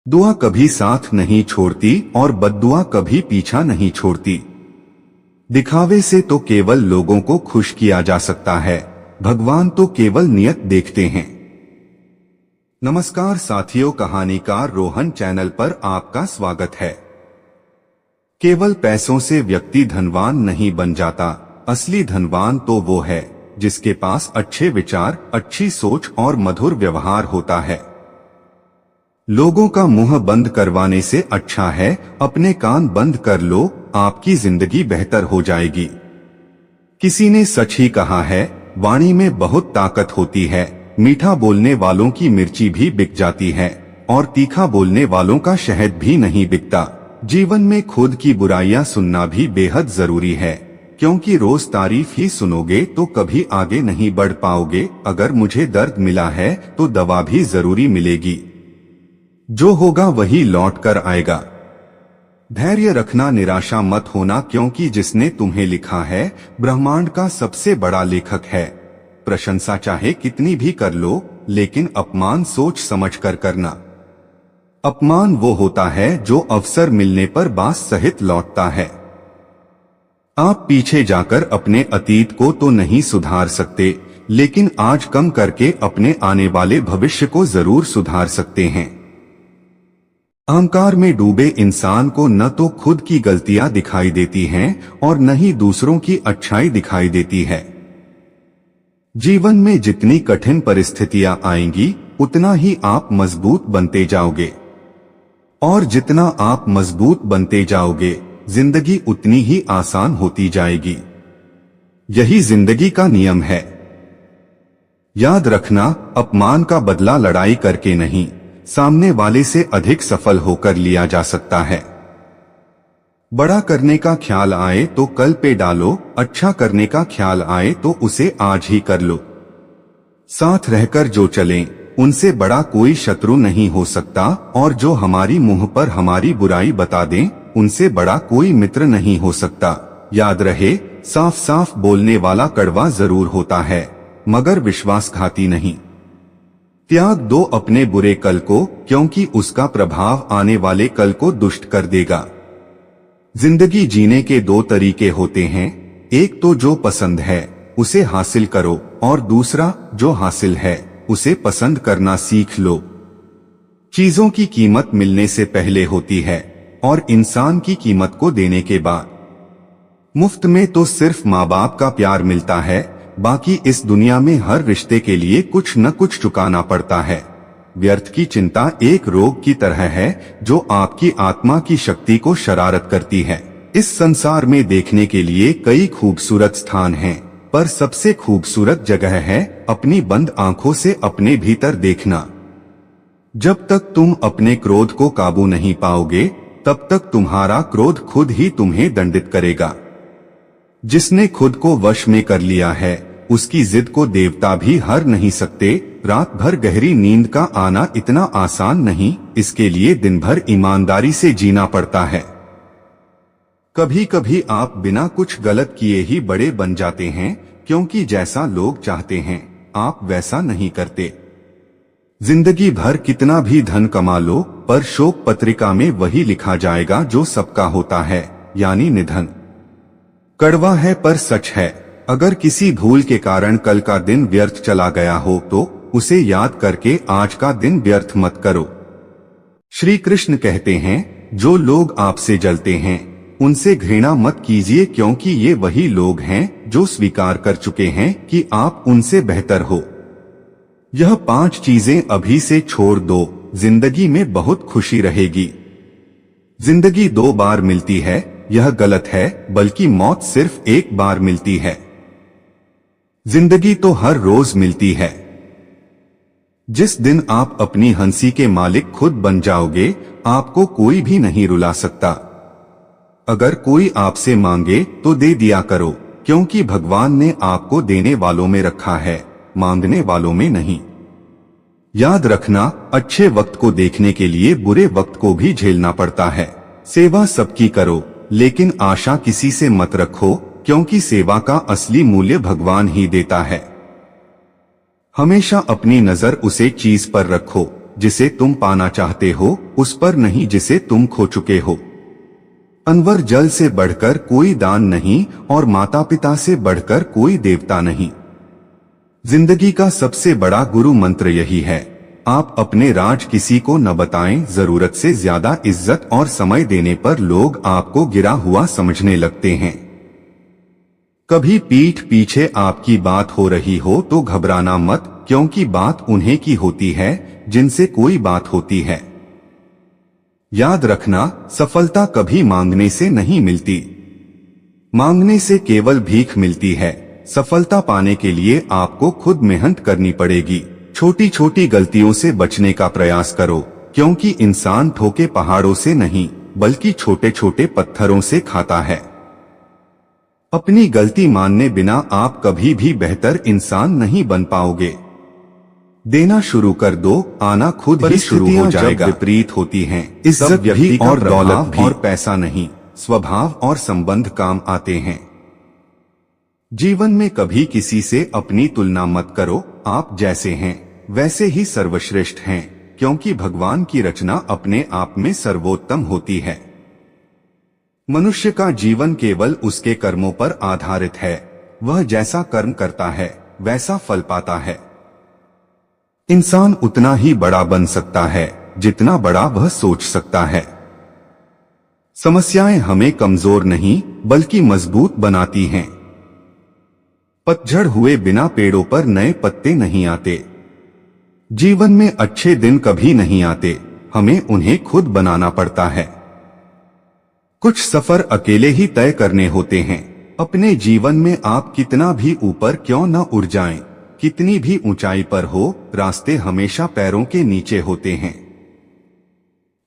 दुआ कभी साथ नहीं छोड़ती और बद्दुआ कभी पीछा नहीं छोड़ती। दिखावे से तो केवल लोगों को खुश किया जा सकता है, भगवान तो केवल नियत देखते हैं। नमस्कार साथियों, कहानीकार रोहन चैनल पर आपका स्वागत है। केवल पैसों से व्यक्ति धनवान नहीं बन जाता, असली धनवान तो वो है जिसके पास अच्छे विचार, अच्छी सोच और मधुर व्यवहार होता है। लोगों का मुंह बंद करवाने से अच्छा है अपने कान बंद कर लो, आपकी जिंदगी बेहतर हो जाएगी। किसी ने सच ही कहा है, वाणी में बहुत ताकत होती है। मीठा बोलने वालों की मिर्ची भी बिक जाती है और तीखा बोलने वालों का शहद भी नहीं बिकता। जीवन में खुद की बुराइयां सुनना भी बेहद जरूरी है, क्योंकि रोज तारीफ ही सुनोगे तो कभी आगे नहीं बढ़ पाओगे। अगर मुझे दर्द मिला है तो दवा भी जरूरी मिलेगी, जो होगा वही लौट कर आएगा। धैर्य रखना, निराशा मत होना, क्योंकि जिसने तुम्हें लिखा है ब्रह्मांड का सबसे बड़ा लेखक है। प्रशंसा चाहे कितनी भी कर लो, लेकिन अपमान सोच समझ कर करना। अपमान वो होता है जो अवसर मिलने पर बांस सहित लौटता है। आप पीछे जाकर अपने अतीत को तो नहीं सुधार सकते, लेकिन आज कम करके अपने आने वाले भविष्य को जरूर सुधार सकते हैं। अहंकार में डूबे इंसान को न तो खुद की गलतियां दिखाई देती हैं और न ही दूसरों की अच्छाई दिखाई देती है। जीवन में जितनी कठिन परिस्थितियां आएंगी, उतना ही आप मजबूत बनते जाओगे, और जितना आप मजबूत बनते जाओगे, जिंदगी उतनी ही आसान होती जाएगी। यही जिंदगी का नियम है। याद रखना, अपमान का बदला लड़ाई करके नहीं, सामने वाले से अधिक सफल होकर लिया जा सकता है। बड़ा करने का ख्याल आए तो कल पे डालो, अच्छा करने का ख्याल आए तो उसे आज ही कर लो। साथ रहकर जो चलें, उनसे बड़ा कोई शत्रु नहीं हो सकता, और जो हमारी मुंह पर हमारी बुराई बता दें, उनसे बड़ा कोई मित्र नहीं हो सकता। याद रहे, साफ साफ बोलने वाला कड़वा जरूर होता है, मगर विश्वासघाती नहीं। त्याग दो अपने बुरे कल को, क्योंकि उसका प्रभाव आने वाले कल को दुष्ट कर देगा। जिंदगी जीने के दो तरीके होते हैं, एक तो जो पसंद है उसे हासिल करो, और दूसरा जो हासिल है उसे पसंद करना सीख लो। चीजों की कीमत मिलने से पहले होती है और इंसान की कीमत को देने के बाद। मुफ्त में तो सिर्फ माँ बाप का प्यार मिलता है, बाकी इस दुनिया में हर रिश्ते के लिए कुछ न कुछ चुकाना पड़ता है। व्यर्थ की चिंता एक रोग की तरह है जो आपकी आत्मा की शक्ति को शरारत करती है। इस संसार में देखने के लिए कई खूबसूरत स्थान हैं, पर सबसे खूबसूरत जगह है अपनी बंद आंखों से अपने भीतर देखना। जब तक तुम अपने क्रोध को काबू नहीं पाओगे, तब तक तुम्हारा क्रोध खुद ही तुम्हें दंडित करेगा। जिसने खुद को वश में कर लिया है, उसकी जिद को देवता भी हर नहीं सकते। रात भर गहरी नींद का आना इतना आसान नहीं, इसके लिए दिन भर ईमानदारी से जीना पड़ता है। कभी कभी आप बिना कुछ गलत किए ही बड़े बन जाते हैं, क्योंकि जैसा लोग चाहते हैं आप वैसा नहीं करते। जिंदगी भर कितना भी धन कमा लो, पर शोक पत्रिका में वही लिखा जाएगा जो सबका होता है, यानी निधन। कड़वा है पर सच है। अगर किसी भूल के कारण कल का दिन व्यर्थ चला गया हो तो उसे याद करके आज का दिन व्यर्थ मत करो। श्री कृष्ण कहते हैं, जो लोग आपसे जलते हैं उनसे घृणा मत कीजिए, क्योंकि ये वही लोग हैं जो स्वीकार कर चुके हैं कि आप उनसे बेहतर हो। यह 5 चीजें अभी से छोड़ दो, जिंदगी में बहुत खुशी रहेगी। जिंदगी 2 बार मिलती है, यह गलत है, बल्कि मौत सिर्फ 1 बार मिलती है। जिंदगी तो हर रोज मिलती है। जिस दिन आप अपनी हंसी के मालिक खुद बन जाओगे, आपको कोई भी नहीं रुला सकता। अगर कोई आपसे मांगे तो दे दिया करो, क्योंकि भगवान ने आपको देने वालों में रखा है, मांगने वालों में नहीं। याद रखना, अच्छे वक्त को देखने के लिए बुरे वक्त को भी झेलना पड़ता है। सेवा सबकी करो, लेकिन आशा किसी से मत रखो, क्योंकि सेवा का असली मूल्य भगवान ही देता है। हमेशा अपनी नजर उसे चीज पर रखो जिसे तुम पाना चाहते हो, उस पर नहीं जिसे तुम खो चुके हो। अनवर जल से बढ़कर कोई दान नहीं और माता पिता से बढ़कर कोई देवता नहीं। जिंदगी का सबसे बड़ा गुरु मंत्र यही है, आप अपने राज किसी को न बताएं। जरूरत से ज्यादा इज्जत और समय देने पर लोग आपको गिरा हुआ समझने लगते हैं। कभी पीठ पीछे आपकी बात हो रही हो तो घबराना मत, क्योंकि बात उन्हें की होती है जिनसे कोई बात होती है। याद रखना, सफलता कभी मांगने से नहीं मिलती, मांगने से केवल भीख मिलती है। सफलता पाने के लिए आपको खुद मेहनत करनी पड़ेगी। छोटी छोटी गलतियों से बचने का प्रयास करो, क्योंकि इंसान ठोके पहाड़ों से नहीं बल्कि छोटे छोटे पत्थरों से खाता है। अपनी गलती मानने बिना आप कभी भी बेहतर इंसान नहीं बन पाओगे। देना शुरू कर दो, आना खुद ही शुरू हो जाएगा। विपरीत होती हैं, इज्जत भी और दौलत भी, और पैसा नहीं, स्वभाव और संबंध काम आते हैं। जीवन में कभी किसी से अपनी तुलना मत करो, आप जैसे हैं वैसे ही सर्वश्रेष्ठ हैं, क्योंकि भगवान की रचना अपने आप में सर्वोत्तम होती है। मनुष्य का जीवन केवल उसके कर्मों पर आधारित है, वह जैसा कर्म करता है वैसा फल पाता है। इंसान उतना ही बड़ा बन सकता है जितना बड़ा वह सोच सकता है। समस्याएं हमें कमजोर नहीं बल्कि मजबूत बनाती हैं। पतझड़ हुए बिना पेड़ों पर नए पत्ते नहीं आते। जीवन में अच्छे दिन कभी नहीं आते, हमें उन्हें खुद बनाना पड़ता है। कुछ सफर अकेले ही तय करने होते हैं। अपने जीवन में आप कितना भी ऊपर क्यों न उड़ जाएं, कितनी भी ऊंचाई पर हो, रास्ते हमेशा पैरों के नीचे होते हैं।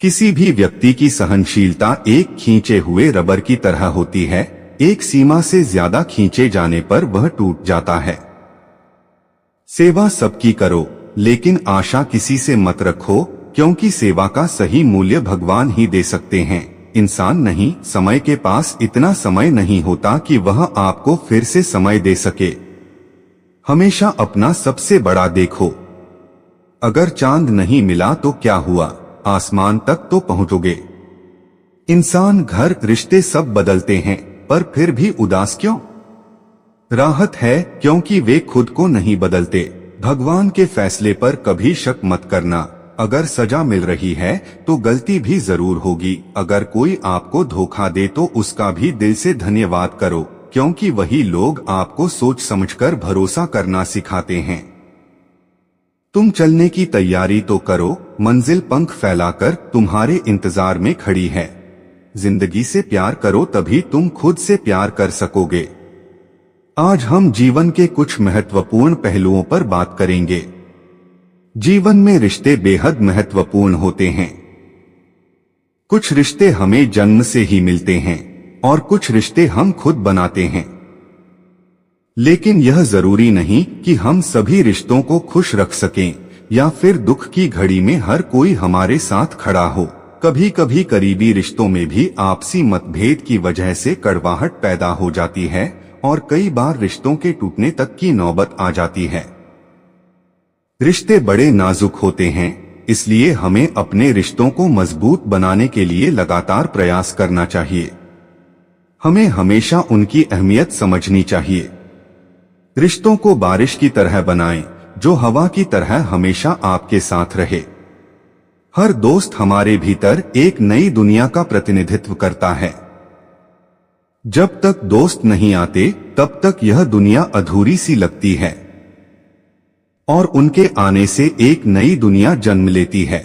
किसी भी व्यक्ति की सहनशीलता एक खींचे हुए रबर की तरह होती है, एक सीमा से ज्यादा खींचे जाने पर वह टूट जाता है। सेवा सबकी करो, लेकिन आशा किसी से मत रखो, क्योंकि सेवा का सही मूल्य भगवान ही दे सकते हैं, इंसान नहीं। समय के पास इतना समय नहीं होता कि वह आपको फिर से समय दे सके। हमेशा अपना सबसे बड़ा देखो। अगर चांद नहीं मिला तो क्या हुआ, आसमान तक तो पहुंचोगे। इंसान, घर, रिश्ते सब बदलते हैं, पर फिर भी उदास क्यों? राहत है क्योंकि वे खुद को नहीं बदलते। भगवान के फैसले पर कभी शक मत करना। अगर सजा मिल रही है तो गलती भी जरूर होगी। अगर कोई आपको धोखा दे तो उसका भी दिल से धन्यवाद करो, क्योंकि वही लोग आपको सोच समझकर भरोसा करना सिखाते हैं। तुम चलने की तैयारी तो करो, मंजिल पंख फैलाकर तुम्हारे इंतजार में खड़ी है। जिंदगी से प्यार करो, तभी तुम खुद से प्यार कर सकोगे। आज हम जीवन के कुछ महत्वपूर्ण पहलुओं पर बात करेंगे। जीवन में रिश्ते बेहद महत्वपूर्ण होते हैं। कुछ रिश्ते हमें जन्म से ही मिलते हैं और कुछ रिश्ते हम खुद बनाते हैं। लेकिन यह जरूरी नहीं कि हम सभी रिश्तों को खुश रख सकें या फिर दुख की घड़ी में हर कोई हमारे साथ खड़ा हो। कभी कभी करीबी रिश्तों में भी आपसी मतभेद की वजह से कड़वाहट पैदा हो जाती है और कई बार रिश्तों के टूटने तक की नौबत आ जाती है। रिश्ते बड़े नाजुक होते हैं, इसलिए हमें अपने रिश्तों को मजबूत बनाने के लिए लगातार प्रयास करना चाहिए। हमें हमेशा उनकी अहमियत समझनी चाहिए। रिश्तों को बारिश की तरह बनाएं, जो हवा की तरह हमेशा आपके साथ रहे। हर दोस्त हमारे भीतर एक नई दुनिया का प्रतिनिधित्व करता है। जब तक दोस्त नहीं आते तब तक यह दुनिया अधूरी सी लगती है और उनके आने से एक नई दुनिया जन्म लेती है।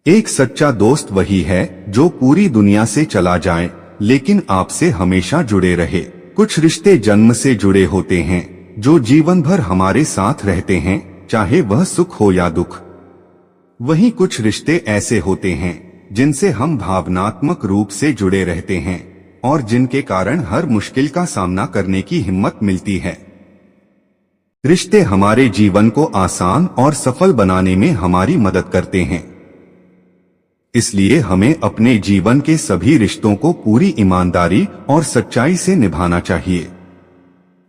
एक सच्चा दोस्त वही है जो पूरी दुनिया से चला जाए लेकिन आपसे हमेशा जुड़े रहे। कुछ रिश्ते जन्म से जुड़े होते हैं जो जीवन भर हमारे साथ रहते हैं, चाहे वह सुख हो या दुख। वहीं कुछ रिश्ते ऐसे होते हैं जिनसे हम भावनात्मक रूप से जुड़े रहते हैं और जिनके कारण हर मुश्किल का सामना करने की हिम्मत मिलती है। रिश्ते हमारे जीवन को आसान और सफल बनाने में हमारी मदद करते हैं। इसलिए हमें अपने जीवन के सभी रिश्तों को पूरी ईमानदारी और सच्चाई से निभाना चाहिए।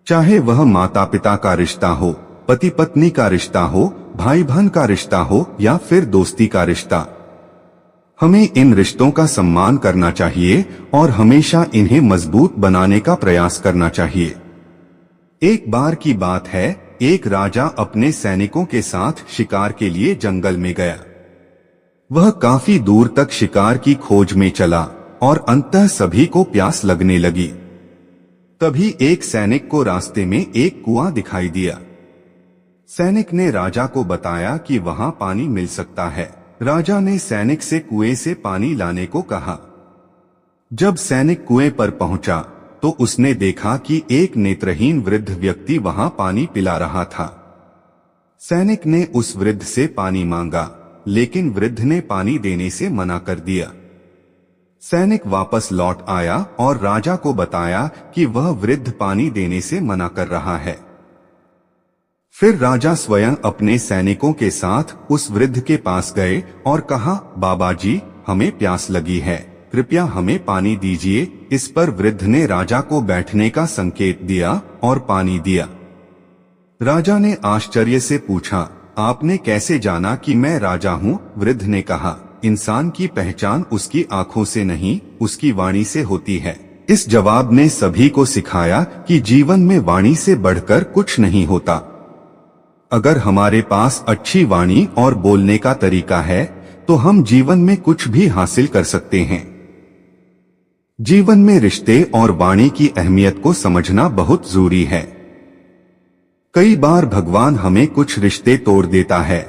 चाहे वह माता पिता का रिश्ता हो, पति पत्नी का रिश्ता हो, भाई बहन का रिश्ता हो या फिर दोस्ती का रिश्ता, हमें इन रिश्तों का सम्मान करना चाहिए और हमेशा इन्हें मजबूत बनाने का प्रयास करना चाहिए। एक बार की बात है, एक राजा अपने सैनिकों के साथ शिकार के लिए जंगल में गया। वह काफी दूर तक शिकार की खोज में चला और अंततः सभी को प्यास लगने लगी। तभी एक सैनिक को रास्ते में एक कुआं दिखाई दिया। सैनिक ने राजा को बताया कि वहां पानी मिल सकता है। राजा ने सैनिक से कुएं से पानी लाने को कहा। जब सैनिक कुएं पर पहुंचा तो उसने देखा कि एक नेत्रहीन वृद्ध व्यक्ति वहां पानी पिला रहा था। सैनिक ने उस वृद्ध से पानी मांगा, लेकिन वृद्ध ने पानी देने से मना कर दिया। सैनिक वापस लौट आया और राजा को बताया कि वह वृद्ध पानी देने से मना कर रहा है। फिर राजा स्वयं अपने सैनिकों के साथ उस वृद्ध के पास गए और कहा, बाबा जी, हमें प्यास लगी है, कृपया हमें पानी दीजिए। इस पर वृद्ध ने राजा को बैठने का संकेत दिया और पानी दिया। राजा ने आश्चर्य से पूछा, आपने कैसे जाना कि मैं राजा हूँ? वृद्ध ने कहा, इंसान की पहचान उसकी आंखों से नहीं, उसकी वाणी से होती है। इस जवाब ने सभी को सिखाया कि जीवन में वाणी से बढ़कर कुछ नहीं होता। अगर हमारे पास अच्छी वाणी और बोलने का तरीका है तो हम जीवन में कुछ भी हासिल कर सकते हैं। जीवन में रिश्ते और वाणी की अहमियत को समझना बहुत जरूरी है। कई बार भगवान हमें कुछ रिश्ते तोड़ देता है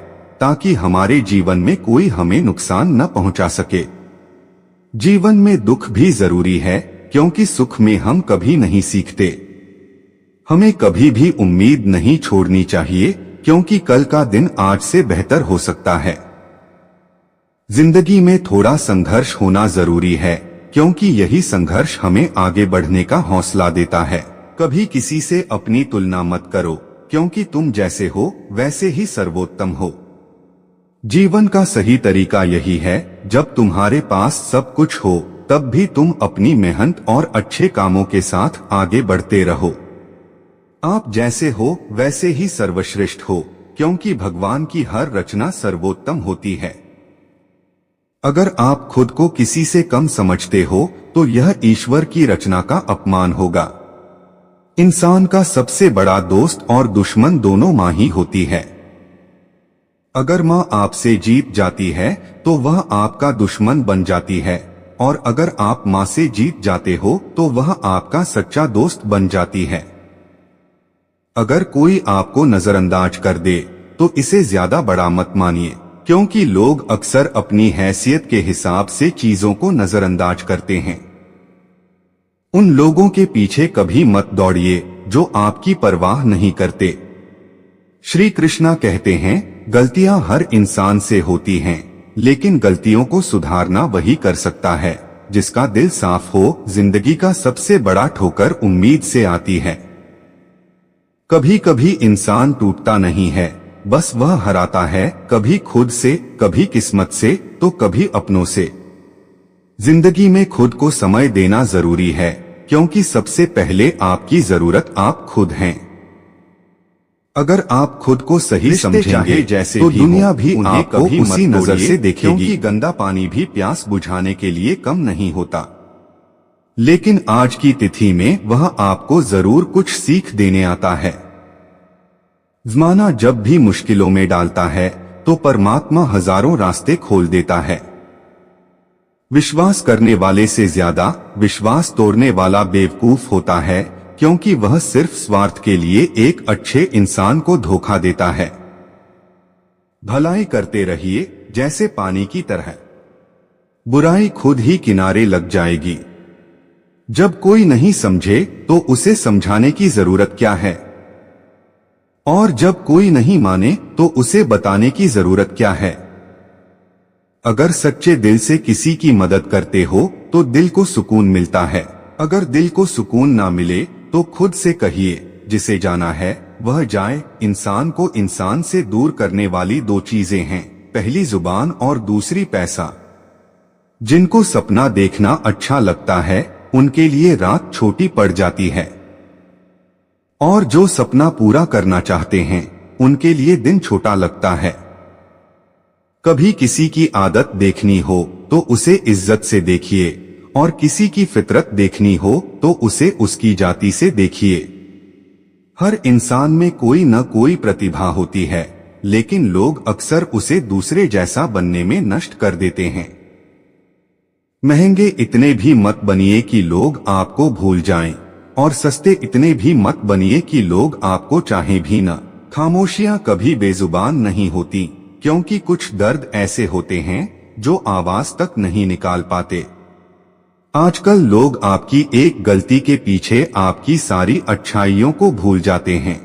ताकि हमारे जीवन में कोई हमें नुकसान न पहुंचा सके। जीवन में दुख भी जरूरी है, क्योंकि सुख में हम कभी नहीं सीखते। हमें कभी भी उम्मीद नहीं छोड़नी चाहिए, क्योंकि कल का दिन आज से बेहतर हो सकता है। जिंदगी में थोड़ा संघर्ष होना जरूरी है, क्योंकि यही संघर्ष हमें आगे बढ़ने का हौसला देता है। कभी किसी से अपनी तुलना मत करो, क्योंकि तुम जैसे हो वैसे ही सर्वोत्तम हो। जीवन का सही तरीका यही है, जब तुम्हारे पास सब कुछ हो तब भी तुम अपनी मेहनत और अच्छे कामों के साथ आगे बढ़ते रहो। आप जैसे हो वैसे ही सर्वश्रेष्ठ हो, क्योंकि भगवान की हर रचना सर्वोत्तम होती है। अगर आप खुद को किसी से कम समझते हो तो यह ईश्वर की रचना का अपमान होगा। इंसान का सबसे बड़ा दोस्त और दुश्मन दोनों माँ ही होती है। अगर माँ आपसे जीत जाती है तो वह आपका दुश्मन बन जाती है, और अगर आप माँ से जीत जाते हो तो वह आपका सच्चा दोस्त बन जाती है। अगर कोई आपको नजरअंदाज कर दे तो इसे ज्यादा बड़ा मत मानिए, क्योंकि लोग अक्सर अपनी हैसियत के हिसाब से चीजों को नजरअंदाज करते हैं। उन लोगों के पीछे कभी मत दौड़िए जो आपकी परवाह नहीं करते। श्री कृष्णा कहते हैं, गलतियां हर इंसान से होती हैं, लेकिन गलतियों को सुधारना वही कर सकता है जिसका दिल साफ हो। जिंदगी का सबसे बड़ा ठोकर उम्मीद से आती है। कभी कभी इंसान टूटता नहीं है, बस वह हराता है, कभी खुद से, कभी किस्मत से, तो कभी अपनों से। जिंदगी में खुद को समय देना जरूरी है, क्योंकि सबसे पहले आपकी जरूरत आप खुद हैं। अगर आप खुद को सही समझेंगे जैसे तो दुनिया भी आपको उसी नजर से देखेगी, क्योंकि गंदा पानी भी प्यास बुझाने के लिए कम नहीं होता। लेकिन आज की तिथि में वह आपको जरूर कुछ सीख देने आता है। ज़माना जब भी मुश्किलों में डालता है तो परमात्मा हजारों रास्ते खोल देता है। विश्वास करने वाले से ज्यादा विश्वास तोड़ने वाला बेवकूफ होता है, क्योंकि वह सिर्फ स्वार्थ के लिए एक अच्छे इंसान को धोखा देता है। भलाई करते रहिए जैसे पानी की तरह, बुराई खुद ही किनारे लग जाएगी। जब कोई नहीं समझे तो उसे समझाने की जरूरत क्या है, और जब कोई नहीं माने तो उसे बताने की जरूरत क्या है। अगर सच्चे दिल से किसी की मदद करते हो तो दिल को सुकून मिलता है। अगर दिल को सुकून ना मिले तो खुद से कहिए, जिसे जाना है वह जाए। इंसान को इंसान से दूर करने वाली दो चीजें हैं, पहली जुबान और दूसरी पैसा। जिनको सपना देखना अच्छा लगता है उनके लिए रात छोटी पड़ जाती है, और जो सपना पूरा करना चाहते हैं उनके लिए दिन छोटा लगता है। कभी किसी की आदत देखनी हो तो उसे इज्जत से देखिए, और किसी की फितरत देखनी हो तो उसे उसकी जाति से देखिए। हर इंसान में कोई न कोई प्रतिभा होती है, लेकिन लोग अक्सर उसे दूसरे जैसा बनने में नष्ट कर देते हैं। महंगे इतने भी मत बनिए कि लोग आपको भूल जाएं, और सस्ते इतने भी मत बनिए कि लोग आपको चाहें भी न। खामोशियां कभी बेजुबान नहीं होती, क्योंकि कुछ दर्द ऐसे होते हैं जो आवाज तक नहीं निकाल पाते। आजकल लोग आपकी एक गलती के पीछे आपकी सारी अच्छाइयों को भूल जाते हैं।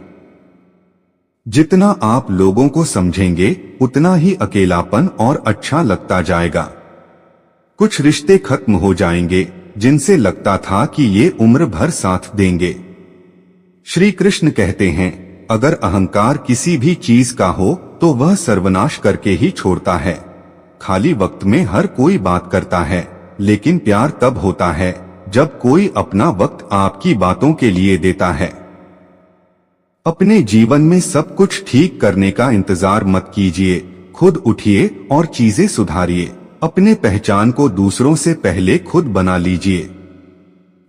जितना आप लोगों को समझेंगे उतना ही अकेलापन और अच्छा लगता जाएगा। कुछ रिश्ते खत्म हो जाएंगे जिनसे लगता था कि ये उम्र भर साथ देंगे। श्री कृष्ण कहते हैं, अगर अहंकार किसी भी चीज का हो तो वह सर्वनाश करके ही छोड़ता है। खाली वक्त में हर कोई बात करता है, लेकिन प्यार तब होता है जब कोई अपना वक्त आपकी बातों के लिए देता है। अपने जीवन में सब कुछ ठीक करने का इंतजार मत कीजिए, खुद उठिए और चीजें सुधारिए। अपने पहचान को दूसरों से पहले खुद बना लीजिए।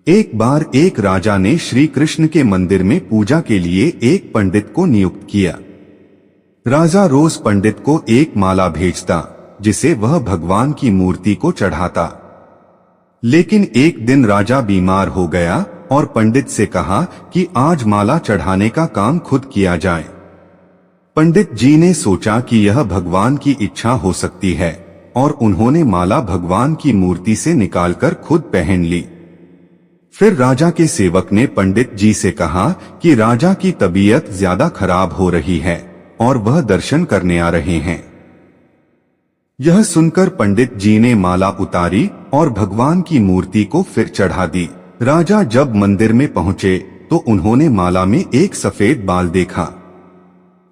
एक बार एक राजा ने श्री कृष्ण के मंदिर में पूजा के लिए एक पंडित को नियुक्त किया। राजा रोज पंडित को एक माला भेजता, जिसे वह भगवान की मूर्ति को चढ़ाता। लेकिन एक दिन राजा बीमार हो गया और पंडित से कहा कि आज माला चढ़ाने का काम खुद किया जाए। पंडित जी ने सोचा कि यह भगवान की इच्छा हो सकती है, और उन्होंने माला भगवान की मूर्ति से निकालकर खुद पहन ली। फिर राजा के सेवक ने पंडित जी से कहा कि राजा की तबीयत ज्यादा खराब हो रही है और वह दर्शन करने आ रहे हैं। यह सुनकर पंडित जी ने माला उतारी और भगवान की मूर्ति को फिर चढ़ा दी। राजा जब मंदिर में पहुंचे तो उन्होंने माला में एक सफेद बाल देखा।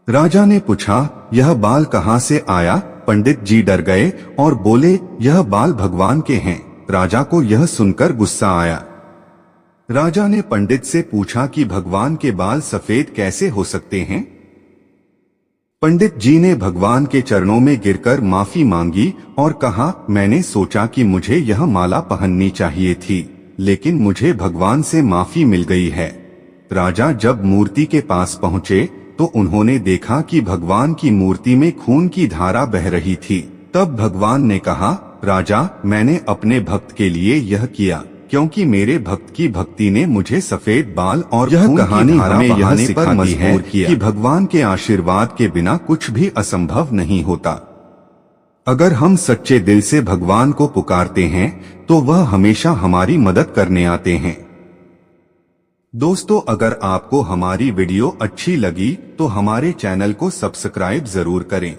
राजा ने पूछा, यह बाल कहां से आया? पंडित जी डर गए और बोले, यह बाल भगवान के हैं। राजा को यह सुनकर गुस्सा आया। राजा ने पंडित से पूछा कि भगवान के बाल सफेद कैसे हो सकते हैं? पंडित जी ने भगवान के चरणों में गिरकर माफी मांगी और कहा, मैंने सोचा कि मुझे यह माला पहननी चाहिए थी, लेकिन मुझे भगवान से माफी मिल गई है। राजा जब मूर्ति के पास पहुंचे तो उन्होंने देखा कि भगवान की मूर्ति में खून की धारा बह रही थी। तब भगवान ने कहा, राजा, मैंने अपने भक्त के लिए यह किया क्योंकि मेरे भक्त की भक्ति ने मुझे सफेद बाल और यह कहानी हमें यह सिखाती है कि भगवान के आशीर्वाद के बिना कुछ भी असंभव नहीं होता। अगर हम सच्चे दिल से भगवान को पुकारते हैं तो वह हमेशा हमारी मदद करने आते हैं। दोस्तों, अगर आपको हमारी वीडियो अच्छी लगी तो हमारे चैनल को सब्सक्राइब जरूर करें।